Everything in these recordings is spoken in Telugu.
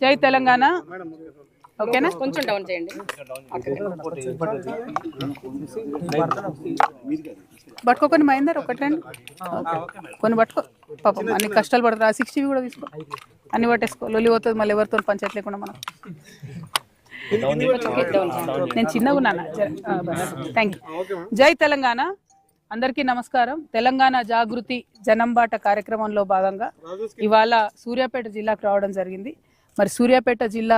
జై తెలంగాణ. ఓకేనా, కొంచెం డౌన్ చేయండి. పట్టుకోకొని మహేందర్ ఒకటి రండి, కొన్ని పట్టుకో. పాపం అన్ని కష్టాలు పడతారు. 60 కూడా తీసుకో, అన్ని పట్టేసుకో. లొల్లి పోతుంది మళ్ళీ, ఎవరితో పంచాయతీ లేకుండా మనం. నేను చిన్నగా ఉన్నాను. Thank you. జై తెలంగాణ. అందరికీ నమస్కారం. తెలంగాణ జాగృతి జనంబాట కార్యక్రమంలో భాగంగా ఇవాళ సూర్యాపేట జిల్లాకు రావడం జరిగింది. మరి సూర్యాపేట జిల్లా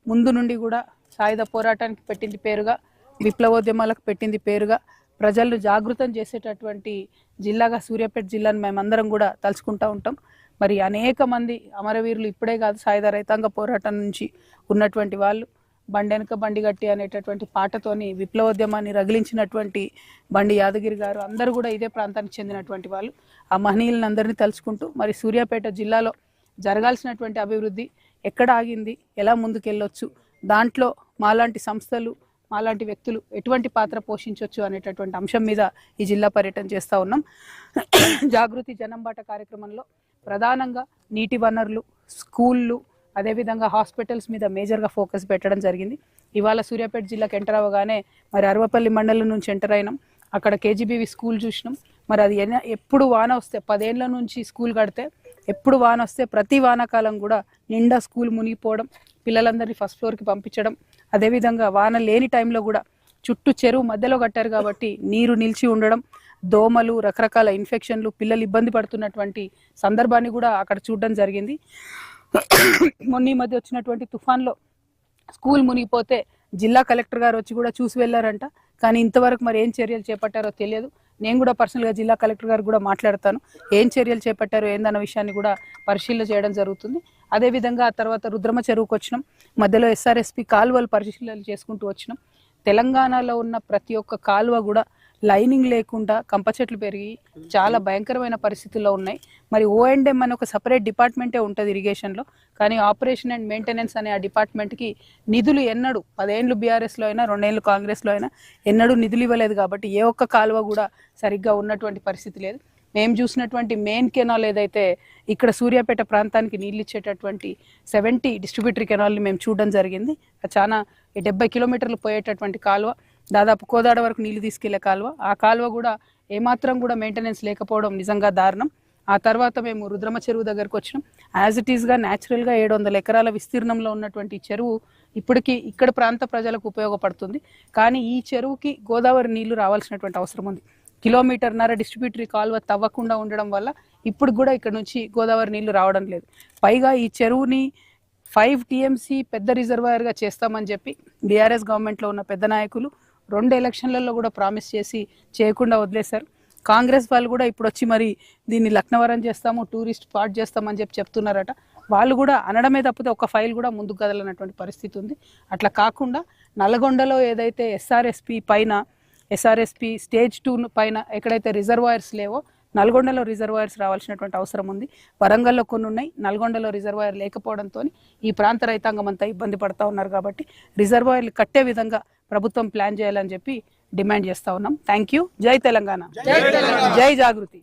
ముందు నుండి కూడా సాయుధ పోరాటానికి పెట్టింది పేరుగా, విప్లవోద్యమాలకు పెట్టింది పేరుగా, ప్రజలను జాగృతం చేసేటటువంటి జిల్లాగా సూర్యాపేట జిల్లాను మేమందరం కూడా తలుచుకుంటూ ఉంటాం. మరి అనేక మంది అమరవీరులు ఇప్పుడే కాదు, సాయుధ రైతాంగ పోరాటం నుంచి ఉన్నటువంటి వాళ్ళు, బండెనక బండి గట్టి అనేటటువంటి పాటతోని విప్లవోద్యమాన్ని రగిలించినటువంటి బండి యాదగిరి గారు, అందరూ కూడా ఇదే ప్రాంతానికి చెందినటువంటి వాళ్ళు. ఆ మహనీయులను అందరినీ తలుచుకుంటూ మరి సూర్యాపేట జిల్లాలో జరగాల్సినటువంటి అభివృద్ధి ఎక్కడ ఆగింది, ఎలా ముందుకెళ్ళొచ్చు, దాంట్లో మాలాంటి సంస్థలు, మాలాంటి వ్యక్తులు ఎటువంటి పాత్ర పోషించవచ్చు అనేటటువంటి అంశం మీద ఈ జిల్లా పర్యటన చేస్తూ ఉన్నాం. జాగృతి జనంబాట కార్యక్రమంలో ప్రధానంగా నీటి వనరులు, స్కూళ్ళు, అదేవిధంగా హాస్పిటల్స్ మీద మేజర్గా ఫోకస్ పెట్టడం జరిగింది. ఇవాళ సూర్యాపేట జిల్లాకి ఎంటర్ అవ్వగానే మరి అరవపల్లి మండలం నుంచి ఎంటర్ అయినాం. అక్కడ కేజీబీవి స్కూల్ చూసినాం. మరి అది ఎప్పుడు వాన వస్తే, 10 ఏళ్ల నుంచి స్కూల్ కడితే ఎప్పుడు వాన వస్తే ప్రతి వానాకాలం కూడా నిండా స్కూల్ మునిగిపోవడం, పిల్లలందరినీ ఫస్ట్ ఫ్లోర్కి పంపించడం, అదేవిధంగా వాన లేని టైంలో కూడా చుట్టూ చెరువు మధ్యలో కట్టారు కాబట్టి నీరు నిలిచి ఉండడం, దోమలు, రకరకాల ఇన్ఫెక్షన్లు, పిల్లలు ఇబ్బంది పడుతున్నటువంటి సందర్భాన్ని కూడా అక్కడ చూడడం జరిగింది. మొన్న ఈ మధ్య వచ్చినటువంటి తుఫాన్లో స్కూల్ మునిగిపోతే జిల్లా కలెక్టర్ గారు వచ్చి కూడా చూసి వెళ్ళారంట. కానీ ఇంతవరకు మరి ఏం చర్యలు చేపట్టారో తెలియదు. నేను కూడా పర్సనల్గా జిల్లా కలెక్టర్ గారు కూడా మాట్లాడతాను, ఏం చర్యలు చేపట్టారో ఏందన్న విషయాన్ని కూడా పరిశీలన చేయడం జరుగుతుంది. అదేవిధంగా ఆ తర్వాత రుద్రమ చెరువుకు వచ్చినాం. మధ్యలో ఎస్ఆర్ఎస్పి కాలువలు పరిశీలన చేసుకుంటూ వచ్చినాం. తెలంగాణలో ఉన్న ప్రతి ఒక్క కాలువ కూడా లైనింగ్ లేకుండా కంప చెట్లు పెరిగి చాలా భయంకరమైన పరిస్థితుల్లో ఉన్నాయి. మరి O&M అని ఒక సపరేట్ డిపార్ట్మెంటే ఉంటుంది ఇరిగేషన్లో, కానీ ఆపరేషన్ అండ్ మెయింటెనెన్స్ అనే ఆ డిపార్ట్మెంట్కి నిధులు ఎన్నడూ 10 ఏళ్ళు బీఆర్ఎస్లో అయినా 2 ఏళ్ళు కాంగ్రెస్లో అయినా ఎన్నడూ నిధులు ఇవ్వలేదు. కాబట్టి ఏ ఒక్క కాలువ కూడా సరిగ్గా ఉన్నటువంటి పరిస్థితి లేదు. మేము చూసినటువంటి మెయిన్ కెనాల్ ఏదైతే ఇక్కడ సూర్యాపేట ప్రాంతానికి నీళ్ళు ఇచ్చేటటువంటి 70 డిస్ట్రిబ్యూటరీ కెనాల్ని మేము చూడడం జరిగింది. చాలా 70 కిలోమీటర్లు పోయేటటువంటి కాలువ, దాదాపు కోదాడ వరకు నీళ్లు తీసుకెళ్లే కాలువ. ఆ కాలువ కూడా ఏమాత్రం కూడా మెయింటెనెన్స్ లేకపోవడం నిజంగా దారుణం. ఆ తర్వాత మేము రుద్రమ చెరువు దగ్గరకు వచ్చినాం. యాజ్ ఇట్ ఈస్గా న్యాచురల్గా 700 ఎకరాల విస్తీర్ణంలో ఉన్నటువంటి చెరువు ఇప్పటికీ ఇక్కడ ప్రాంత ప్రజలకు ఉపయోగపడుతుంది. కానీ ఈ చెరువుకి గోదావరి నీళ్లు రావాల్సినటువంటి అవసరం ఉంది. 1.5 కిలోమీటర్ డిస్ట్రిబ్యూటరీ కాలువ తవ్వకుండా ఉండడం వల్ల ఇప్పుడు కూడా ఇక్కడ నుంచి గోదావరి నీళ్లు రావడం లేదు. పైగా ఈ చెరువుని 5 TMC పెద్ద రిజర్వాయర్గా చేస్తామని చెప్పి బీఆర్ఎస్ గవర్నమెంట్లో ఉన్న పెద్ద నాయకులు 2 ఎలక్షన్లలో కూడా ప్రామిస్ చేసి చేయకుండా వదిలేశారు. కాంగ్రెస్ వాళ్ళు కూడా ఇప్పుడు వచ్చి మరి దీన్ని లక్నవరం చేస్తాము, టూరిస్ట్ స్పాట్ చేస్తామని చెప్తున్నారట. వాళ్ళు కూడా అనడమే తప్పితే ఒక ఫైల్ కూడా ముందుకు కదలనటువంటి పరిస్థితి ఉంది. అట్లా కాకుండా నల్గొండలో ఏదైతే ఎస్ఆర్ఎస్పి స్టేజ్ 2 పైన ఎక్కడైతే రిజర్వాయర్స్ లేవో నల్గొండలో రిజర్వాయర్స్ రావాల్సినటువంటి అవసరం ఉంది. వరంగల్లో కొన్ని ఉన్నాయి, నల్గొండలో రిజర్వాయర్ లేకపోవడంతో ఈ ప్రాంత రైతాంగం అంతా ఇబ్బంది పడతా ఉన్నారు. కాబట్టి రిజర్వాయర్లు కట్టే విధంగా ప్రభుత్వం ప్లాన్ చేయాలని చెప్పి డిమాండ్ చేస్తా ఉన్నాం. Thank you. జై తెలంగాణ, జై జాగృతి.